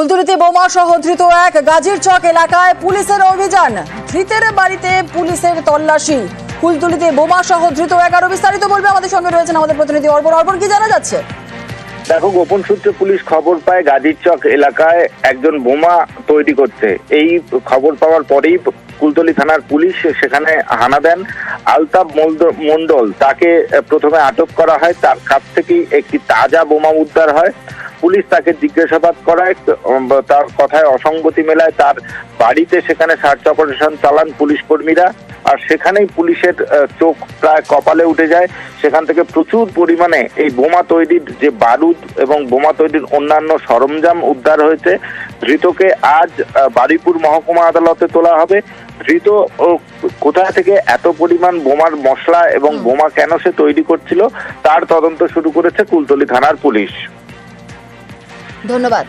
কুলতলিতে বোমা সহ ধৃত এক, গাজীর চক এলাকায় পুলিশের অভিযান, ধৃতের বাড়িতে পুলিশের তল্লাশি। কুলতলিতে বোমা সহ ধৃত এক, আরো বিস্তারিত বলবে আমাদের সঙ্গে রয়েছেন আমাদের প্রতিনিধি অর্পণ। অর্পণ, কি জানা যাচ্ছে? দেখো, গোপন সূত্রে পুলিশ খবর পায় গাজীর চক এলাকায় একজন বোমা তৈরি করছে। এই খবর পাওয়ার পরেই কুলতলি থানার পুলিশ সেখানে হানা দেন। আলতাফ মন্ডল, তাকে প্রথমে আটক করা হয়। তার কাছ থেকেই একটি তাজা বোমা উদ্ধার হয়। পুলিশ তাকে জিজ্ঞাসাবাদ করায়, তার কথায় অসঙ্গতি মেলায়। তার বাড়িতে সেখানে সার্চ অপারেশন চালান পুলিশ কর্মীরা। আর সেখানেই পুলিশের চোখ প্রায় কপালে উঠে যায়। সেখান থেকে প্রচুর পরিমাণে এই বোমা তৈরির যে বারুদ এবং বোমা তৈরির অন্যান্য সরঞ্জাম উদ্ধার হয়েছে। ধৃতকে আজ বারুইপুর মহকুমা আদালতে তোলা হবে। ধৃত কোথা থেকে এত পরিমাণ বোমার মশলা এবং বোমা কেন সে তৈরি করছিল, তার তদন্ত শুরু করেছে কুলতলি থানার পুলিশ। ধন্যবাদ।